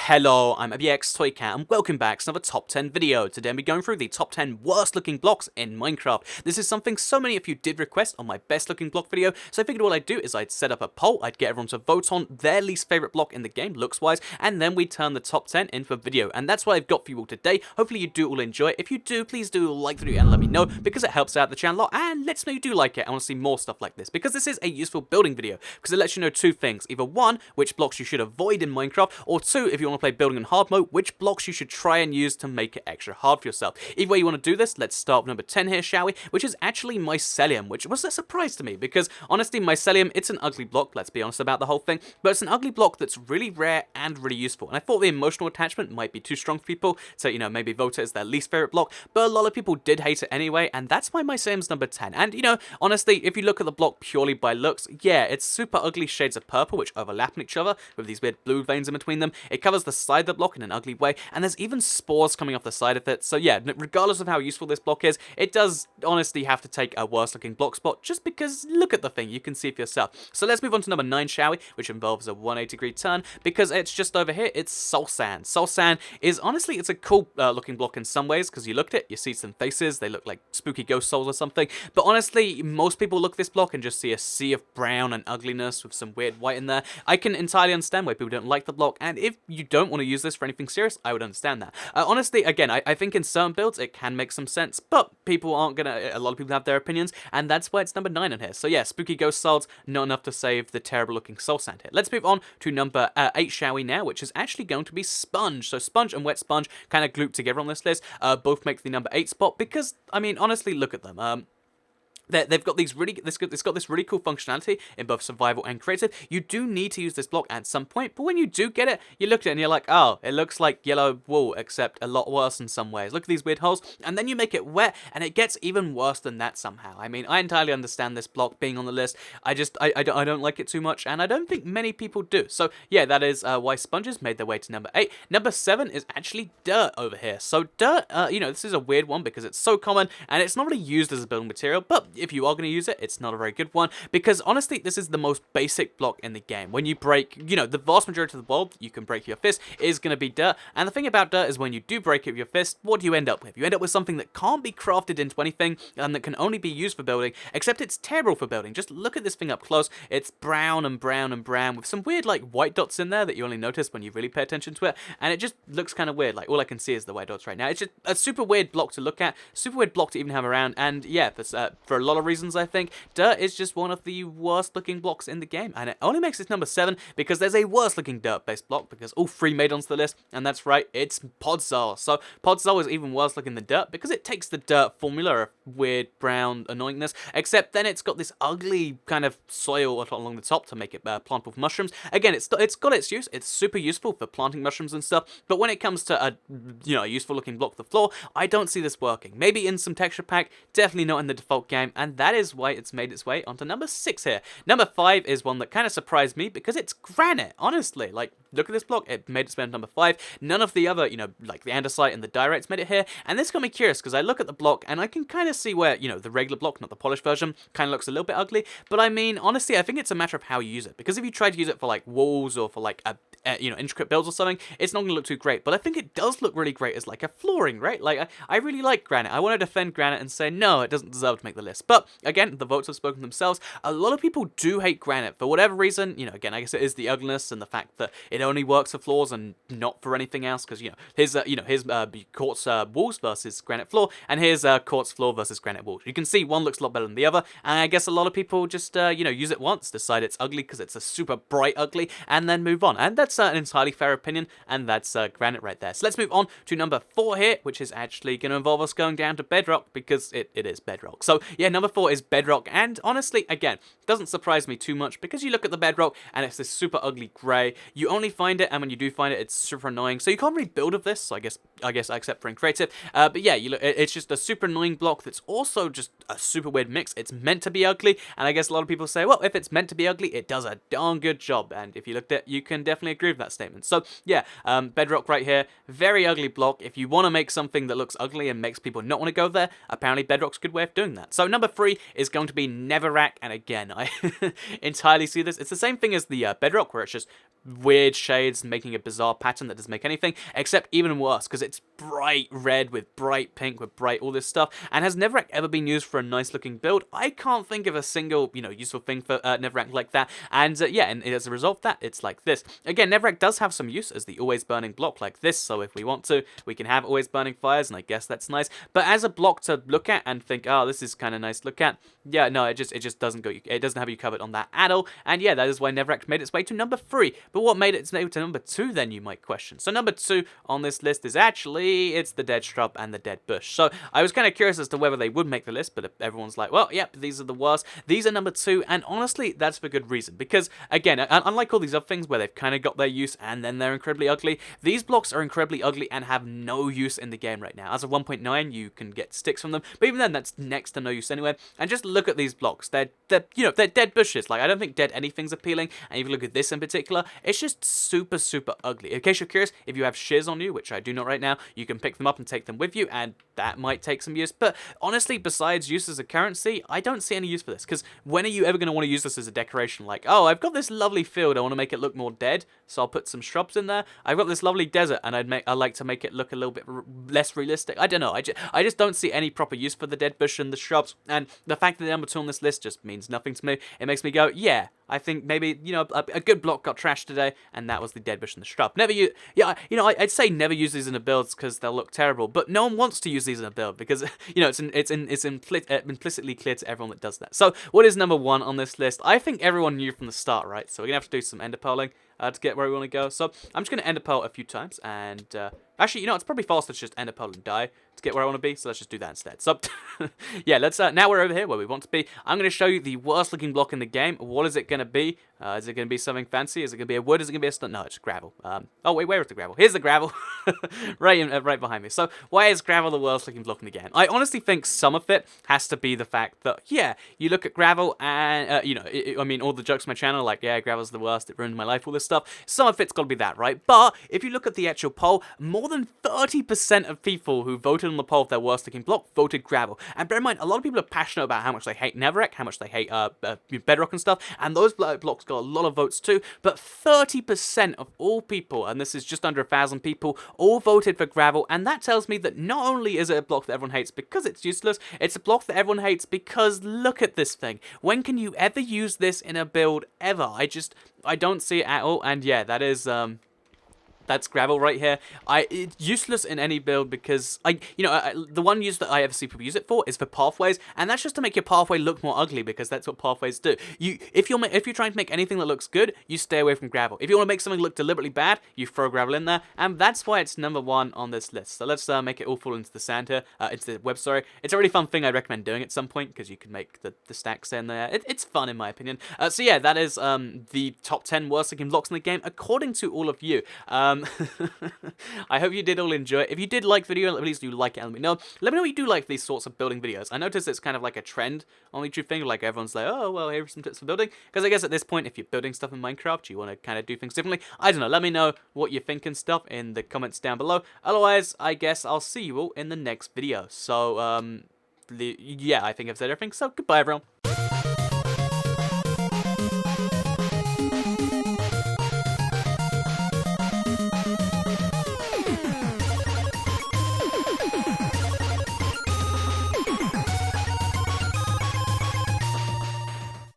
Hello, I'm ABXToyCat and welcome back to another top 10 video. Today I'm going through the top 10 worst looking blocks in Minecraft. This is something so many of you did request on my best looking block video, so I figured what I'd do is I'd set up a poll, I'd get everyone to vote on their least favourite block in the game, looks wise, and then we'd turn the top 10 into a video. And that's what I've got for you all today. Hopefully you do all enjoy it. If you do, please do like the video and let me know, because it helps out the channel a lot and lets me know you do like it. I want to see more stuff like this, because this is a useful building video, because it lets you know two things. Either one, which blocks you should avoid in Minecraft, or two, if you want to play building in hard mode, which blocks you should try and use to make it extra hard for yourself. Either way you want to do this, let's start with number 10 here, shall we? Which is actually Mycelium, which was a surprise to me, because honestly, Mycelium, it's an ugly block, let's be honest about the whole thing, but it's an ugly block that's really rare and really useful. And I thought the emotional attachment might be too strong for people, so, you know, maybe vote it as their least favorite block, but a lot of people did hate it anyway, and that's why Mycelium's number 10. And, you know, honestly, if you look at the block purely by looks, yeah, it's super ugly shades of purple, which overlap in each other, with these weird blue veins in between them. It covers the side of the block in an ugly way, and there's even spores coming off the side of it. So yeah, regardless of how useful this block is, it does honestly have to take a worse looking block spot, just because look at the thing, you can see for yourself. So let's move on to number 9, shall we, which involves a 180-degree turn, because it's just over here, it's Soul Sand. Soul Sand is honestly, it's a cool looking block in some ways, because you look at it, you see some faces, they look like spooky ghost souls or something, but honestly, most people look at this block and just see a sea of brown and ugliness with some weird white in there. I can entirely understand why people don't like the block, and if you don't want to use this for anything serious, I would understand that. Honestly, again, I think in certain builds it can make some sense, but people aren't gonna, a lot of people have their opinions, and that's why it's number 9 on here. So yeah, spooky ghost souls, not enough to save the terrible looking soul sand here. Let's move on to number 8, shall we now, which is actually going to be Sponge. So Sponge and Wet Sponge kind of grouped together on this list, both make the number 8 spot, because, I mean, honestly, look at them. They've got these it's got this really cool functionality in both survival and creative. You do need to use this block at some point, but when you do get it, you look at it and you're like, oh, it looks like yellow wool, except a lot worse in some ways. Look at these weird holes, and then you make it wet, and it gets even worse than that somehow. I mean, I entirely understand this block being on the list. I don't like it too much, and I don't think many people do. So yeah, that is why Sponges made their way to number 8. Number 7 is actually Dirt over here. So Dirt, you know, this is a weird one because it's so common, and it's not really used as a building material, but if you are going to use it, it's not a very good one, because honestly, this is the most basic block in the game. When you break, you know, the vast majority of the world you can break your fist is going to be dirt, and the thing about dirt is when you do break it with your fist, what do you end up with? You end up with something that can't be crafted into anything, and that can only be used for building, except it's terrible for building. Just look at this thing up close. It's brown and brown and brown, with some weird, like, white dots in there that you only notice when you really pay attention to it, and it just looks kind of weird. Like, all I can see is the white dots right now. It's just a super weird block to look at, super weird block to even have around, and yeah, for a lot of reasons, I think Dirt is just one of the worst looking blocks in the game, and it only makes it number 7 because there's a worse looking dirt based block, because all 3 made onto the list, and that's right, it's Podzol. So Podzol is even worse looking than Dirt because it takes the Dirt formula of weird brown annoyingness, except then it's got this ugly kind of soil along the top to make it plant with mushrooms. Again, it's got its use, it's super useful for planting mushrooms and stuff, but when it comes to a, you know, a useful looking block of the floor, I don't see this working. Maybe in some texture pack, definitely not in the default game, and that is why it's made its way onto number 6 here. Number 5 is one that kind of surprised me because it's Granite, honestly. Like, look at this block, it made its way on number 5. None of the other, you know, like the andesite and the diorites made it here, and this got me curious because I look at the block and I can kind of see where, you know, the regular block, not the polished version, kind of looks a little bit ugly, but I mean, honestly, I think it's a matter of how you use it, because if you try to use it for like walls or for like a you know, intricate builds or something, it's not going to look too great, but I think it does look really great as like a flooring, right? Like, I really like Granite. I want to defend Granite and say, no, it doesn't deserve to make the list, but again, the votes have spoken themselves. A lot of people do hate Granite for whatever reason. You know, again, I guess it is the ugliness and the fact that it only works for floors and not for anything else, because, you know, his quartz walls versus granite floor, and here's quartz floor versus granite walls. You can see one looks a lot better than the other, and I guess a lot of people just, you know, use it once, decide it's ugly because it's a super bright ugly, and then move on, and that's an entirely fair opinion, and that's Granite right there. So let's move on to number 4 here, which is actually going to involve us going down to Bedrock, because it is Bedrock. So yeah, number 4 is Bedrock, and honestly, again, doesn't surprise me too much, because you look at the Bedrock, and it's this super ugly grey. You only find it, and when you do find it, it's super annoying, so you can't really build of this, so I guess except for in creative, but yeah, you look, it's just a super annoying block that's also just a super weird mix. It's meant to be ugly, and I guess a lot of people say, well, if it's meant to be ugly, it does a darn good job, and if you looked at it, you can definitely agree with that statement. So yeah, Bedrock right here, very ugly block. If you want to make something that looks ugly and makes people not want to go there, apparently Bedrock's a good way of doing that. So number 3 is going to be Netherrack, and again, I entirely see this. It's the same thing as the Bedrock, where it's just weird shades, making a bizarre pattern that doesn't make anything, except even worse, because it's bright red with bright pink with bright all this stuff, and has Netherrack ever been used for a nice looking build? I can't think of a single, useful thing for Netherrack like that, and yeah, and as a result of that, it's like this. Again, Netherrack does have some use as the always burning block like this, so if we want to, we can have always burning fires, and I guess that's nice, but as a block to look at and think, oh, this is kind of nice to look at, yeah, no, it just doesn't go, it doesn't have you covered on that at all, and yeah, that is why Netherrack made its way to number 3. But what made its way to number 2 then, you might question? So number 2 on this list is actually, it's the dead shrub and the dead bush. So I was kind of curious as to whether they would make the list, but everyone's like, well, yep, these are the worst. These are number 2, and honestly, that's for good reason. Because, again, unlike all these other things where they've kind of got their use and then they're incredibly ugly, these blocks are incredibly ugly and have no use in the game right now. As of 1.9, you can get sticks from them, but even then, that's next to no use anyway. And just look at these blocks. They're dead bushes. Like, I don't think dead anything's appealing, and if you look at this in particular, it's just super, super ugly. In case you're curious, if you have shiz on you, which I do not right now, you can pick them up and take them with you, and that might take some use. But honestly, besides use as a currency, I don't see any use for this, because when are you ever going to want to use this as a decoration? Like, oh, I've got this lovely field, I want to make it look more dead, so I'll put some shrubs in there. I've got this lovely desert, and I like to make it look a little bit less realistic. I don't know, I just don't see any proper use for the dead bush and the shrubs, and the fact that they're number 2 on this list just means nothing to me. It makes me go, yeah, I think maybe, a good block got trashed today, and that was the dead bush and the shrub. I'd say never use these in a build because they'll look terrible, but no one wants to use these in a build because, it's implicitly clear to everyone that does that. So, what is number 1 on this list? I think everyone knew from the start, right? So, we're going to have to do some ender pearling to get where we want to go. So, I'm just going to ender pearl a few times, and, actually, it's probably faster to just ender pearl and die to get where I want to be, so let's just do that instead. So, yeah, let's, now we're over here where we want to be. I'm going to show you the worst looking block in the game. What is it going to be? Is it going to be something fancy? Is it going to be a wood? Is it going to be a stone? No, it's gravel. Oh, wait, where is the gravel? Here's the gravel. right behind me. So, why is gravel the worst looking block in the game? I honestly think some of it has to be the fact that, yeah, you look at gravel and, I mean, all the jokes on my channel, like, yeah, gravel's the worst, it ruined my life, all this stuff. Some of it's got to be that, right? But, if you look at the actual poll, more than 30% of people who voted on the poll of their worst looking block voted gravel. And bear in mind, a lot of people are passionate about how much they hate Netherrack, how much they hate Bedrock and stuff, and those blocks got a lot of votes too, but 30% of all people, and this is just under 1,000 people, all voted for gravel, and that tells me that not only is it a block that everyone hates because it's useless, it's a block that everyone hates because look at this thing. When can you ever use this in a build ever? I don't see it at all, and yeah, that is, that's gravel right here. It's useless in any build because the one use that I ever see people use it for is for pathways, and that's just to make your pathway look more ugly because that's what pathways do. If you're trying to make anything that looks good, you stay away from gravel. If you want to make something look deliberately bad, you throw gravel in there, and that's why it's number 1 on this list. So let's make it all fall into the sand here, into the web. Sorry, it's a really fun thing. I'd recommend doing at some point because you can make the stacks in there. It's fun in my opinion. So yeah, that is the top 10 worst looking blocks in the game according to all of you. I hope you did all enjoy it. If you did like the video, please do like it and let me know. Let me know what you do like these sorts of building videos. I notice it's kind of like a trend on the YouTube thing, like everyone's like, oh, well, here are some tips for building. Because I guess at this point, if you're building stuff in Minecraft, you want to kind of do things differently. I don't know, let me know what you think and stuff in the comments down below. Otherwise, I guess I'll see you all in the next video. So, yeah, I think I've said everything, so goodbye everyone.